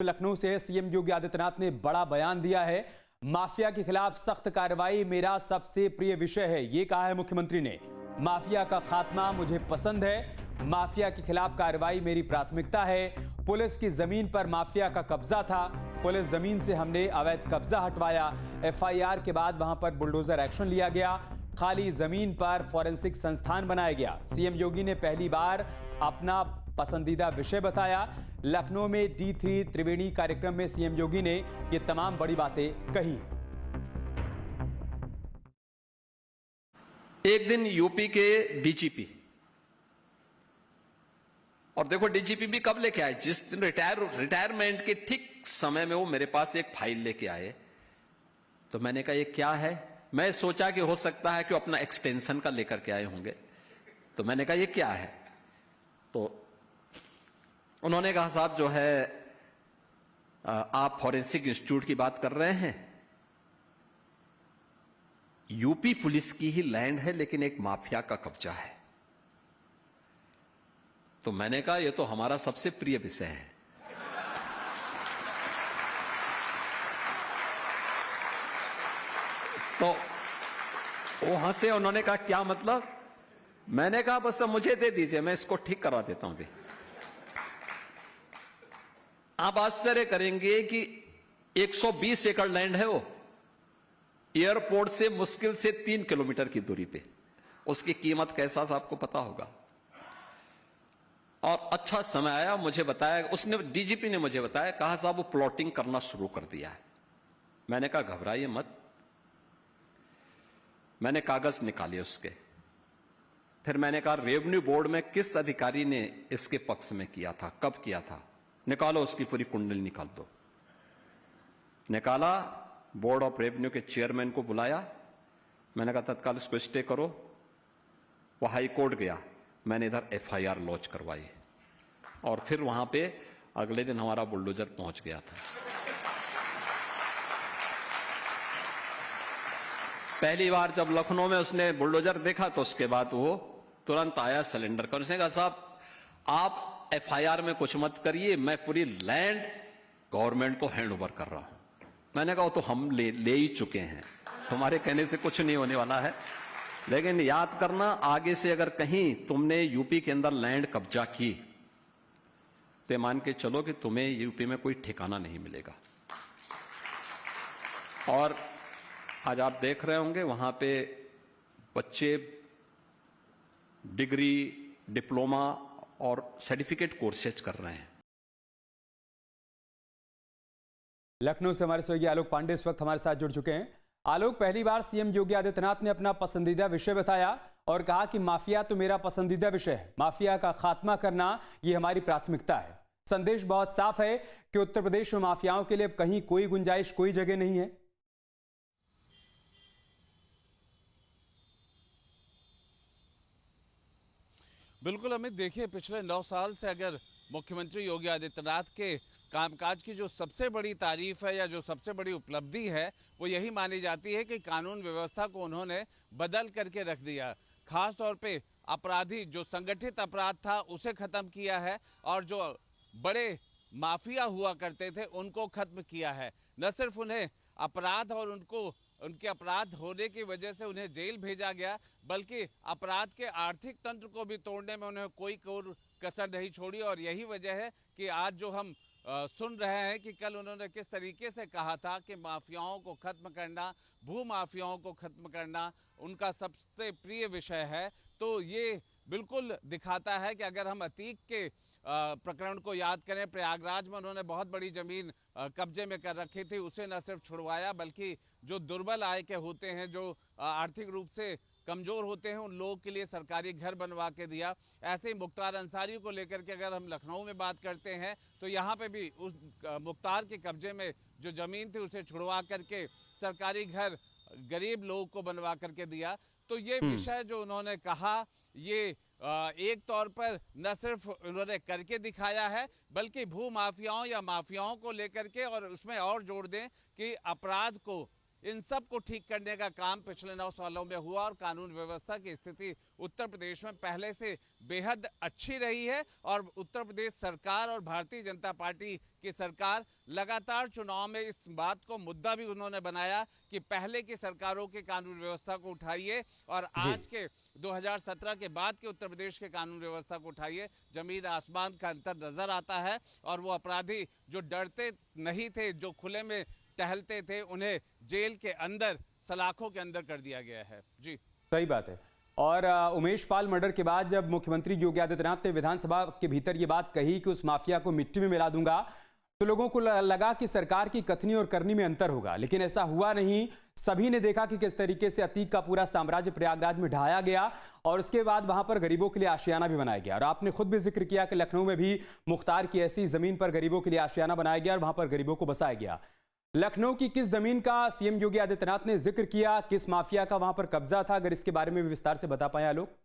लखनऊ से सीएम योगी आदित्यनाथ ने बड़ा बयान दिया है। माफिया के खिलाफ सख्त कार्रवाई मेरा सबसे प्रिय विषय है, ये कहा है मुख्यमंत्री ने। माफिया का खात्मा मुझे पसंद है, माफिया के खिलाफ कार्रवाई मेरी प्राथमिकता है। पुलिस की जमीन पर माफिया का कब्जा था, पुलिस जमीन से हमने अवैध कब्जा हटवाया। एफआईआर के बाद वहां पर बुलडोजर एक्शन लिया गया, खाली जमीन पर फॉरेंसिक संस्थान बनाया गया। सीएम योगी ने पहली बार अपना पसंदीदा विषय बताया। लखनऊ में D3 त्रिवेणी कार्यक्रम में सीएम योगी ने ये तमाम बड़ी बातें कही। एक दिन यूपी के डीजीपी, और देखो डीजीपी भी कब लेके आए, जिस दिन रिटायरमेंट के ठीक समय में वो मेरे पास एक फाइल लेके आए। तो मैंने कहा ये क्या है, मैं सोचा कि हो सकता है कि वो अपना एक्सटेंशन का लेकर के आए होंगे। तो मैंने कहा ये क्या है, तो उन्होंने कहा साहब जो है आप फॉरेंसिक इंस्टीट्यूट की बात कर रहे हैं, यूपी पुलिस की ही लैंड है लेकिन एक माफिया का कब्जा है। तो मैंने कहा ये तो हमारा सबसे प्रिय विषय है। तो वो हंसे, उन्होंने कहा क्या मतलब। मैंने कहा बस मुझे दे दीजिए, मैं इसको ठीक करवा देता हूं। अभी आप आश्चर्य करेंगे कि 120 एकड़ लैंड है वो, एयरपोर्ट से मुश्किल से 3 किलोमीटर की दूरी पे। उसकी कीमत कैसा आपको पता होगा। और अच्छा समय आया, मुझे बताया, उसने डीजीपी ने मुझे बताया, कहा साहब वो प्लॉटिंग करना शुरू कर दिया है। मैंने कहा घबराइए मत। मैंने कागज निकाले उसके, फिर मैंने कहा रेवेन्यू बोर्ड में किस अधिकारी ने इसके पक्ष में किया था, कब किया था, निकालो उसकी पूरी कुंडली निकाल दो। निकाला, बोर्ड ऑफ रेवेन्यू के चेयरमैन को बुलाया। मैंने कहा तत्काल इसको स्टे करो। वो हाई कोर्ट गया, मैंने इधर एफआईआर लॉन्च करवाई, और फिर वहां पे अगले दिन हमारा बुलडोजर पहुंच गया था। पहली बार जब लखनऊ में उसने बुलडोजर देखा तो उसके बाद वो तुरंत आया सिलेंडर कर। उसने कहा साहब आप एफआईआर में कुछ मत करिए, मैं पूरी लैंड गवर्नमेंट को हैंड ओवर कर रहा हूं। मैंने कहा वो तो हम ले ही चुके हैं, तुम्हारे कहने से कुछ नहीं होने वाला है। लेकिन याद करना, आगे से अगर कहीं तुमने यूपी के अंदर लैंड कब्जा की तो मान के चलो कि तुम्हें यूपी में कोई ठिकाना नहीं मिलेगा। और आज आप देख रहे होंगे वहां पे बच्चे डिग्री, डिप्लोमा और सर्टिफिकेट कोर्सेज कर रहे हैं। लखनऊ से हमारे सहयोगी आलोक पांडे इस वक्त हमारे साथ जुड़ चुके हैं। आलोक, पहली बार सीएम योगी आदित्यनाथ ने अपना पसंदीदा विषय बताया और कहा कि माफिया तो मेरा पसंदीदा विषय है, माफिया का खात्मा करना ये हमारी प्राथमिकता है। संदेश बहुत साफ है कि उत्तर प्रदेश में माफियाओं के लिए कहीं कोई गुंजाइश, कोई जगह नहीं है। बिल्कुल अमित, देखिए पिछले 9 साल से अगर मुख्यमंत्री योगी आदित्यनाथ के कामकाज की जो सबसे बड़ी तारीफ है या जो सबसे बड़ी उपलब्धि है वो यही मानी जाती है कि कानून व्यवस्था को उन्होंने बदल करके रख दिया। खास तौर पे अपराधी, जो संगठित अपराध था उसे ख़त्म किया है, और जो बड़े माफिया हुआ करते थे उनको ख़त्म किया है। न सिर्फ उन्हें अपराध और उनके अपराध होने की वजह से उन्हें जेल भेजा गया, बल्कि अपराध के आर्थिक तंत्र को भी तोड़ने में उन्हें कोई कसर नहीं छोड़ी। और यही वजह है कि आज जो हम सुन रहे हैं कि कल उन्होंने किस तरीके से कहा था कि माफियाओं को ख़त्म करना, भू माफियाओं को ख़त्म करना उनका सबसे प्रिय विषय है। तो ये बिल्कुल दिखाता है कि अगर हम अतीक के प्रकरण को याद करें, प्रयागराज में उन्होंने बहुत बड़ी ज़मीन कब्जे में कर रखी थी, उसे न सिर्फ छुड़वाया बल्कि जो दुर्बल आय के होते हैं, जो आर्थिक रूप से कमज़ोर होते हैं, उन लोगों के लिए सरकारी घर बनवा के दिया। ऐसे ही मुख्तार अंसारी को लेकर के अगर हम लखनऊ में बात करते हैं तो यहाँ पे भी उस मुख्तार के कब्जे में जो ज़मीन थी उसे छुड़वा करके सरकारी घर गरीब लोगों को बनवा करके दिया। तो ये विषय जो उन्होंने कहा, ये एक तौर पर न सिर्फ उन्होंने करके दिखाया है बल्कि भू माफियाओं या माफियाओं को लेकर के, और उसमें और जोड़ दें कि अपराध को इन सब को ठीक करने का काम पिछले 9 सालों में हुआ और कानून व्यवस्था की स्थिति उत्तर प्रदेश में पहले से बेहद अच्छी रही है। और उत्तर प्रदेश सरकार और भारतीय जनता पार्टी की सरकार लगातार चुनाव में इस बात को मुद्दा भी उन्होंने बनाया कि पहले की सरकारों के कानून व्यवस्था को उठाइए और आज के 2017 के बाद के उत्तर प्रदेश के कानून व्यवस्था को उठाइए। जमीन आसमान का अंतर नजर आता है और वो अपराधी जो डरते नहीं थे, जो खुले में टहलते थे, उन्हें जेल के अंदर, सलाखों के अंदर कर दिया गया है। जी सही बात है। और उमेश पाल मर्डर के बाद जब मुख्यमंत्री योगी आदित्यनाथ ने विधानसभा के भीतर ये बात कही कि उस माफिया को मिट्टी में मिला दूंगा, तो लोगों को लगा कि सरकार की कथनी और करनी में अंतर होगा, लेकिन ऐसा हुआ नहीं। सभी ने देखा कि किस तरीके से अतीक का पूरा साम्राज्य प्रयागराज में ढहाया गया और उसके बाद वहां पर गरीबों के लिए आशियाना भी बनाया गया। और आपने खुद भी जिक्र किया कि लखनऊ में भी मुख्तार की ऐसी जमीन पर गरीबों के लिए आशियाना बनाया गया और वहां पर गरीबों को बसाया गया। लखनऊ की किस जमीन का सीएम योगी आदित्यनाथ ने जिक्र किया, किस माफिया का वहां पर कब्जा था, अगर इसके बारे में भी विस्तार से बता पाए आलोक।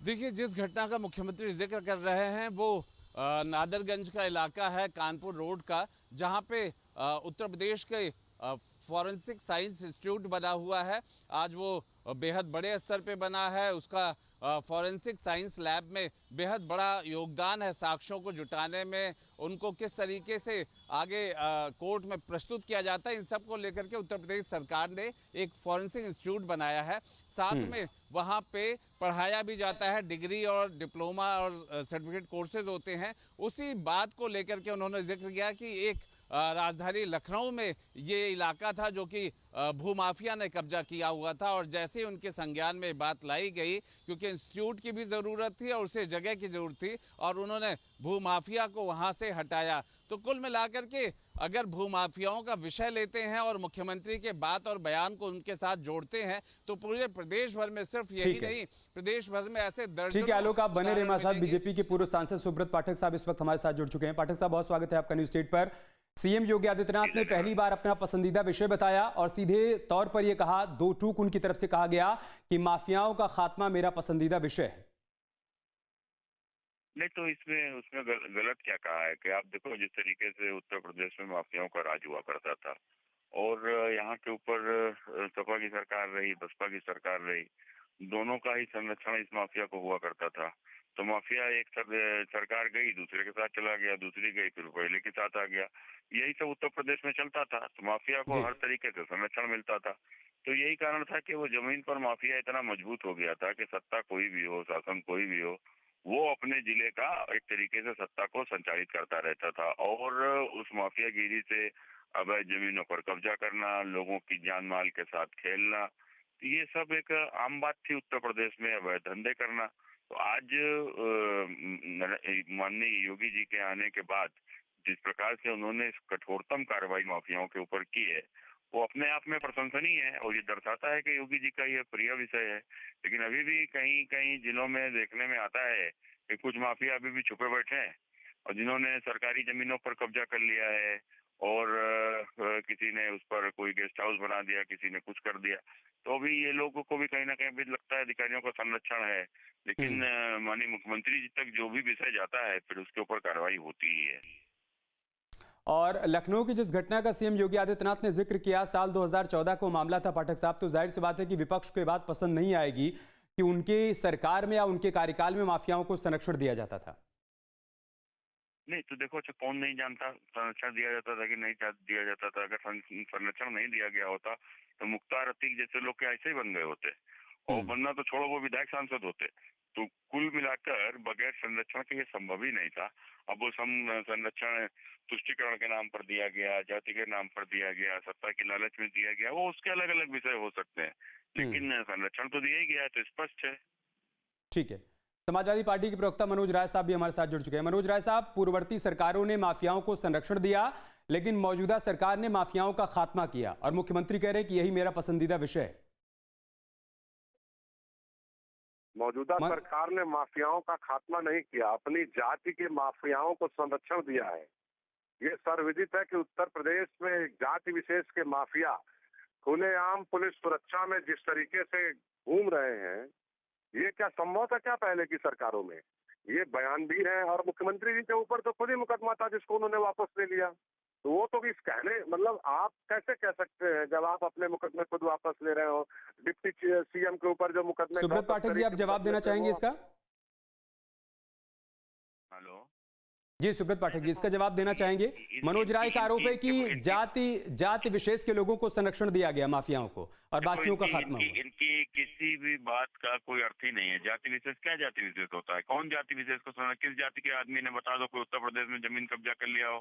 देखिए, जिस घटना का मुख्यमंत्री जिक्र कर रहे हैं वो नादरगंज का इलाका है, कानपुर रोड का, जहां पे उत्तर प्रदेश के फॉरेंसिक साइंस इंस्टीट्यूट बना हुआ है। आज वो बेहद बड़े स्तर पे बना है। उसका फॉरेंसिक साइंस लैब में बेहद बड़ा योगदान है साक्ष्यों को जुटाने में, उनको किस तरीके से आगे कोर्ट में प्रस्तुत किया जाता है, इन सब को लेकर के उत्तर प्रदेश सरकार ने एक फॉरेंसिक इंस्टीट्यूट बनाया है। साथ में वहाँ पे पढ़ाया भी जाता है, डिग्री और डिप्लोमा और सर्टिफिकेट कोर्सेज होते हैं। उसी बात को लेकर के उन्होंने जिक्र किया कि एक राजधानी लखनऊ में ये इलाका था जो कि भूमाफिया ने कब्जा किया हुआ था और जैसे ही उनके संज्ञान में बात लाई गई, क्योंकि इंस्टीट्यूट की भी ज़रूरत थी और उसे जगह की ज़रूरत थी और उन्होंने भूमाफिया को वहाँ से हटाया। तो कुल मिलाकर के अगर भूमाफियाओं का विषय लेते हैं और मुख्यमंत्री के बात और बयान को उनके साथ जोड़ते हैं तो पूरे प्रदेश भर में, सिर्फ यही नहीं, प्रदेश भर में ऐसे दर्जनों। ठीक है आलोक, आप बने रहे हमारे साथ। बीजेपी के पूर्व सांसद सुब्रत पाठक साहब इस वक्त हमारे साथ जुड़ चुके हैं। पाठक साहब, बहुत स्वागत है आपका न्यूज स्टेट पर। सीएम योगी आदित्यनाथ ने पहली बार अपना पसंदीदा विषय बताया और सीधे तौर पर यह कहा, दो टूक उनकी तरफ से कहा गया कि माफियाओं का खात्मा मेरा पसंदीदा विषय है। नहीं तो इसमें उसमें गलत क्या कहा है कि आप देखो, जिस तरीके से उत्तर प्रदेश में माफियाओं का राज हुआ करता था और यहाँ के ऊपर सपा की सरकार रही, बसपा की सरकार रही, दोनों का ही संरक्षण इस माफिया को हुआ करता था। तो माफिया एक सरकार गई, दूसरे के साथ चला गया, दूसरी गई, फिर पहले के साथ आ गया। यही सब उत्तर प्रदेश में चलता था। तो माफिया को हर तरीके से संरक्षण मिलता था। तो यही कारण था कि वो जमीन पर माफिया इतना मजबूत हो गया था कि सत्ता कोई भी हो, शासन कोई भी हो, वो अपने जिले का एक तरीके से सत्ता को संचालित करता रहता था। और उस माफियागिरी से अवैध जमीनों पर कब्जा करना, लोगों की जान माल के साथ खेलना, ये सब एक आम बात थी उत्तर प्रदेश में, अवैध धंधे करना। तो आज माननीय योगी जी के आने के बाद जिस प्रकार से उन्होंने कठोरतम कार्रवाई माफियाओं के ऊपर की है, वो अपने आप में प्रशंसनीय है और ये दर्शाता है कि योगी जी का ये प्रिय विषय है। लेकिन अभी भी कहीं कहीं जिलों में देखने में आता है कि कुछ माफिया अभी भी छुपे बैठे हैं और जिन्होंने सरकारी जमीनों पर कब्जा कर लिया है और किसी ने उस पर कोई गेस्ट हाउस बना दिया, किसी ने कुछ कर दिया। तो अभी ये लोगों को भी कहीं ना कहीं भी लगता है अधिकारियों का संरक्षण है, लेकिन माननीय मुख्यमंत्री जी तक जो भी विषय जाता है फिर उसके ऊपर कार्रवाई होती ही है। और लखनऊ की जिस घटना का सीएम योगी आदित्यनाथ ने जिक्र किया, साल 2014 को मामला था पाठक साहब, तो जाहिर सी बात है कि विपक्ष को ये बात पसंद नहीं आएगी कि उनके सरकार में या उनके कार्यकाल में माफियाओं को संरक्षण दिया जाता था। नहीं तो देखो, कौन नहीं जानता संरक्षण दिया जाता था कि नहीं दिया जाता था। अगर संरक्षण नहीं दिया गया होता तो मुख्तार अतीक जैसे लोग क्या ऐसे ही बन गए होते, और बनना तो छोड़ो, वो विधायक सांसद होते। तो कुल मिलाकर बगैर संरक्षण के ये संभव ही नहीं था। अब वो संरक्षण तुष्टिकरण के नाम पर दिया गया, जाति के नाम पर दिया गया, सत्ता की लालच में दिया गया, वो उसके अलग अलग विषय हो सकते हैं, लेकिन संरक्षण तो दिया ही गया है, तो स्पष्ट है। ठीक है। समाजवादी पार्टी के प्रवक्ता मनोज राय साहब भी हमारे साथ जुड़ चुके हैं। मनोज राय साहब, पूर्ववर्ती सरकारों ने माफियाओं को संरक्षण दिया, लेकिन मौजूदा सरकार ने माफियाओं का खात्मा किया और मुख्यमंत्री कह रहे हैं कि यही मेरा पसंदीदा विषय है। मौजूदा सरकार ने माफियाओं का खात्मा नहीं किया, अपनी जाति के माफियाओं को संरक्षण दिया है। ये सर्वविदित है कि उत्तर प्रदेश में जाति विशेष के माफिया खुलेआम पुलिस सुरक्षा में जिस तरीके से घूम रहे हैं, ये क्या संभव था क्या पहले की सरकारों में? ये बयान भी है। और मुख्यमंत्री जी के ऊपर तो खुद ही मुकदमा था जिसको उन्होंने वापस ले लिया। तो वो तो इस कहने मतलब आप कैसे कह सकते हैं जब आप अपने मुकदमे खुद वापस ले रहे हो? डिप्टी सीएम के ऊपर जो मुकदमे सुब्रत पाठक जी, आप जवाब देना चाहेंगे इसका? हेलो जी सुब्रत पाठक जी, इसका जवाब देना चाहेंगे? मनोज राय का आरोप है कि जाति विशेष के लोगों को संरक्षण दिया गया, माफियाओं को, और बाकियों का खात्मा हुआ। इनकी किसी भी बात का कोई अर्थ ही नहीं है। जाति विशेष क्या जाति विशेष होता है? कौन जाति विशेष को किस जाति के आदमी ने बता दो कोई उत्तर प्रदेश में जमीन कब्जा कर लिया हो?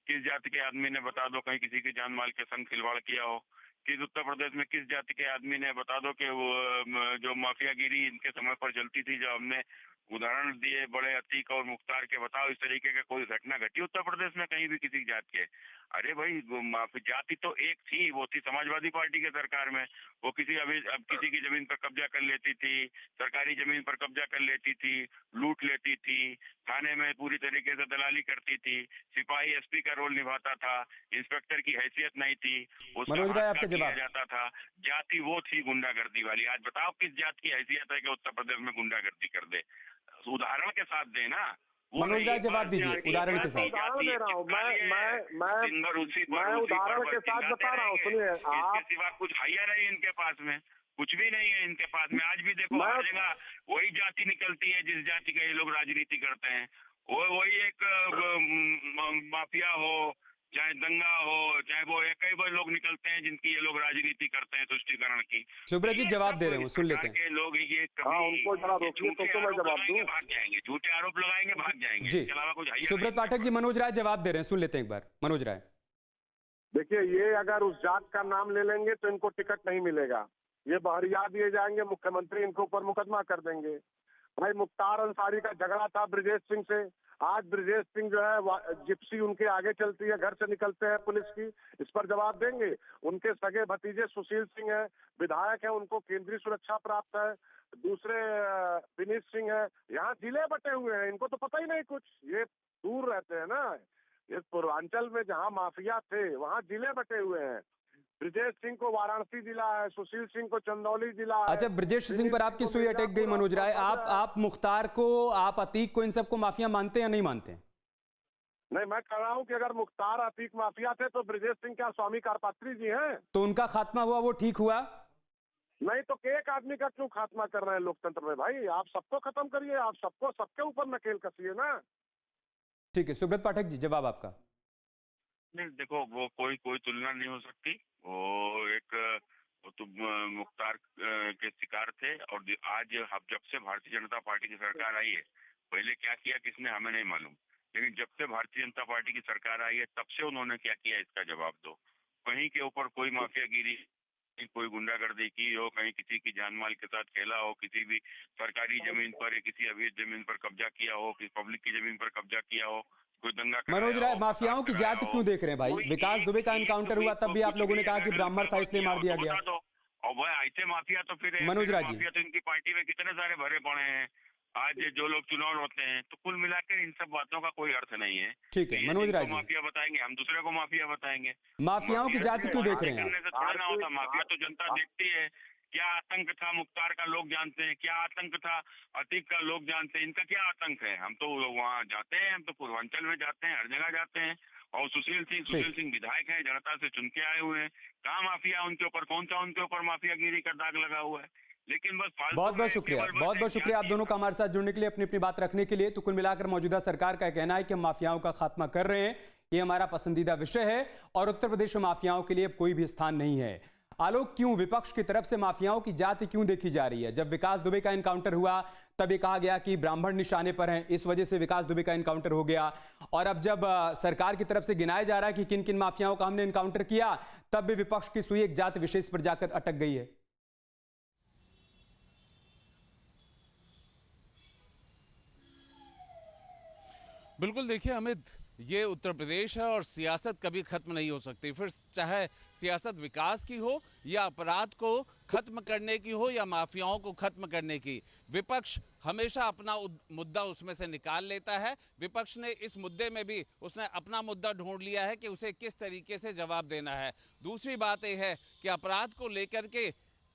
किस जाति के आदमी ने बता दो कहीं किसी की जान माल के संग खिलवाड़ किया हो? किस उत्तर प्रदेश में किस जाति के आदमी ने बता दो कि वो जो माफियागिरी इनके समय पर चलती थी, जो हमने उदाहरण दिए बड़े अतीक और मुख्तार के, बताओ इस तरीके का कोई घटना घटी उत्तर प्रदेश में कहीं भी किसी जात के? अरे भाई जाति तो एक थी, वो थी समाजवादी पार्टी के सरकार में। वो अब किसी की जमीन पर कब्जा कर लेती थी, सरकारी जमीन पर कब्जा कर लेती थी, लूट लेती थी, थाने में पूरी तरीके से दलाली करती थी, सिपाही एसपी का रोल निभाता था, इंस्पेक्टर की हैसियत नहीं थी, मनोज राय आपका जवाब जाता था। जाति वो थी गुंडागर्दी वाली। आज बताओ किस जात की हैसियत है कि उत्तर प्रदेश में गुंडागर्दी कर दे? उदाहरण के साथ दे ना। मनोज राय जवाब दीजिए उदाहरण के साथ। उदाहरण दे रहा हूँ मैं उदाहरण के साथ बता रहा हूँ। सुनिए, आप सिवा कुछ हायर है इनके पास में? कुछ भी नहीं है इनके पास में। आज भी देखो हर जगह वही जाति निकलती है जिस जाति का ये लोग राजनीति करते हैं। वो वही एक माफिया हो, चाहे दंगा हो, चाहे वो एक ही लोग निकलते हैं जिनकी ये लोग राजनीति करते हैं तुष्टिकरण की। सुब्रत जी जवाब दे रहे हो, सुन लेते हैं। लोग ये उनको जरा रोकिए तो मैं जवाब दूं। भाग जाएंगे, झूठे आरोप लगाएंगे, भाग जाएंगे। जी इसके अलावा कुछ सुब्रत पाठक जी, मनोज राय जवाब दे रहे हैं, सुन लेते हैं एक बार। मनोज राय, देखिए, ये अगर उस जात का नाम ले लेंगे तो इनको टिकट नहीं मिलेगा। ये बहरिया दिए जाएंगे, मुख्यमंत्री इनके ऊपर मुकदमा कर देंगे। भाई मुख्तार अंसारी का झगड़ा था ब्रजेश सिंह से। आज ब्रजेश सिंह जो है जिप्सी उनके आगे चलती है, घर से निकलते हैं पुलिस की। इस पर जवाब देंगे। उनके सगे भतीजे सुशील सिंह है, विधायक है, उनको केंद्रीय सुरक्षा प्राप्त है। दूसरे विनीत सिंह है। यहाँ जिले बटे हुए हैं, इनको तो पता ही नहीं कुछ। ये दूर रहते हैं ना, ये पूर्वांचल में जहाँ माफिया थे वहाँ जिले बटे हुए हैं। ब्रजेश सिंह को वाराणसी जिला है, सुशील सिंह को चंदौली जिला है। अच्छा, ब्रजेश सिंह पर आपकी सुई अटक गई मनोज राय। आप मुख्तार को, आप अतीक को, इन सबको माफिया मानते हैं या नहीं मानते? नहीं, मैं कह रहा हूँ कि अगर मुख्तार अतीक माफिया थे तो ब्रजेश सिंह क्या स्वामी कारपात्री जी हैं? तो उनका खात्मा हुआ, वो ठीक हुआ? नहीं तो एक आदमी का क्यों खात्मा कर रहे हैं लोकतंत्र में? भाई आप सबको खत्म करिए, आप सबको सबके ऊपर नकेल कसिए ना। ठीक है, सुब्रत पाठक जी जवाब आपका। नहीं देखो, वो कोई तुलना नहीं हो सकती। वो तो मुख्तार के शिकार थे। और आज जब से भारतीय जनता पार्टी की सरकार आई है, पहले क्या किया किसने हमें नहीं मालूम, लेकिन जब से भारतीय जनता पार्टी की सरकार आई है तब से उन्होंने क्या किया इसका जवाब दो। कहीं के ऊपर कोई माफियागिरी, कोई गुंडागर्दी की हो, कहीं किसी की जानमाल के साथ खेला हो, किसी भी सरकारी जमीन पर या किसी अवैध जमीन पर कब्जा किया हो, किसी पब्लिक की जमीन पर कब्जा किया हो, कोई दंगा। मनोज राय, माफियाओं की जात क्यों देख रहे हैं भाई? विकास दुबे का एनकाउंटर हुआ तब भी आप लोगों ने कहा कि ब्राह्मण था इसलिए मार दिया गया। और वह ऐसे माफिया तो फिर मनोज राय जी, माफिया तो इनकी पार्टी में कितने सारे भरे पड़े हैं। आज जो लोग चुनाव लड़ते हैं, तो कुल मिलाकर इन सब बातों का कोई अर्थ नहीं है। ठीक है मनोज राय जी, माफिया बताएंगे, हम दूसरे को माफिया बताएंगे। माफियाओं की जाति क्यों देख रहे हैं? थोड़ा ना होता, माफिया तो जनता देखती है। क्या आतंक था मुख्तार का लोग जानते हैं, क्या आतंक था अतीक का लोग जानते हैं। इनका क्या आतंक है? हम तो वहाँ जाते हैं, हम तो पूर्वांचल में जाते हैं, हर जगह जाते हैं। और सुशील सिंह विधायक हैं, जनता से चुन के आए हुए हैं। कहाँ माफिया उनके ऊपर? कौन सा उनके ऊपर माफियागिरी का दाग लगा हुआ है? लेकिन बस बहुत बहुत शुक्रिया आप दोनों का हमारे साथ जुड़ने के लिए, अपनी अपनी बात रखने के लिए। तो कुल मिलाकर मौजूदा सरकार का कहना है कि हम माफियाओं का खात्मा कर रहे हैं, ये हमारा पसंदीदा विषय है और उत्तर प्रदेश में माफियाओं के लिए अब कोई भी स्थान नहीं है। आलोक, क्यों विपक्ष की तरफ से माफियाओं की जाति क्यों देखी जा रही है? जब विकास दुबे का एनकाउंटर हुआ तब ये कहा गया कि ब्राह्मण निशाने पर हैं, इस वजह से विकास दुबे का एनकाउंटर हो गया। और अब जब सरकार की तरफ से गिनाया जा रहा है कि किन किन माफियाओं का हमने एनकाउंटर किया, तब भी विपक्ष की सुई एक जाति विशेष पर जाकर अटक गई है। बिल्कुल, देखिए अमित, ये उत्तर प्रदेश है और सियासत कभी खत्म नहीं हो सकती। फिर चाहे सियासत विकास की हो या अपराध को खत्म करने की हो या माफियाओं को खत्म करने की, विपक्ष हमेशा अपना मुद्दा उसमें से निकाल लेता है। विपक्ष ने इस मुद्दे में भी उसने अपना मुद्दा ढूंढ लिया है कि उसे किस तरीके से जवाब देना है। दूसरी बात यह है कि अपराध को लेकर के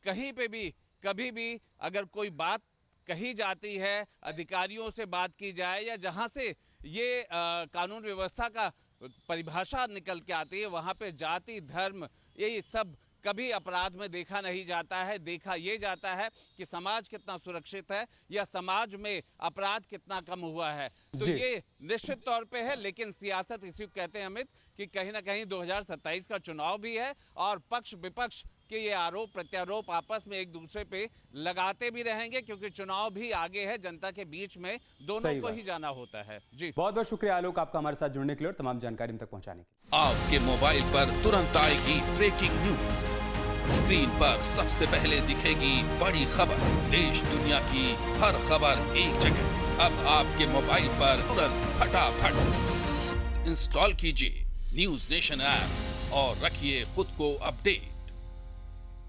कहीं पे भी कभी भी अगर कोई बात कही जाती है, अधिकारियों से बात की जाए या जहां से ये कानून व्यवस्था का परिभाषा निकल के आती है, वहां पे जाति, धर्म, ये सब कभी अपराध में देखा नहीं जाता है। देखा ये जाता है कि समाज कितना सुरक्षित है या समाज में अपराध कितना कम हुआ है। तो ये निश्चित तौर पे है, लेकिन सियासत इसी को कहते हैं अमित कि कहीं ना कहीं 2027 का चुनाव भी है और पक्ष विपक्ष के ये आरोप प्रत्यारोप आपस में एक दूसरे पे लगाते भी रहेंगे, क्योंकि चुनाव भी आगे है, जनता के बीच में दोनों को ही जाना होता है। जी बहुत बहुत शुक्रिया आलोक आपका हमारे साथ जुड़ने के लिए और तमाम जानकारी हम तक पहुंचाने के लिए। आपके मोबाइल पर तुरंत आएगी ब्रेकिंग न्यूज, स्क्रीन पर सबसे पहले दिखेगी बड़ी खबर, देश दुनिया की हर खबर एक जगह। अब आपके मोबाइल पर तुरंत फटाफट इंस्टॉल कीजिए न्यूज नेशन ऐप और रखिए खुद को अपडेट।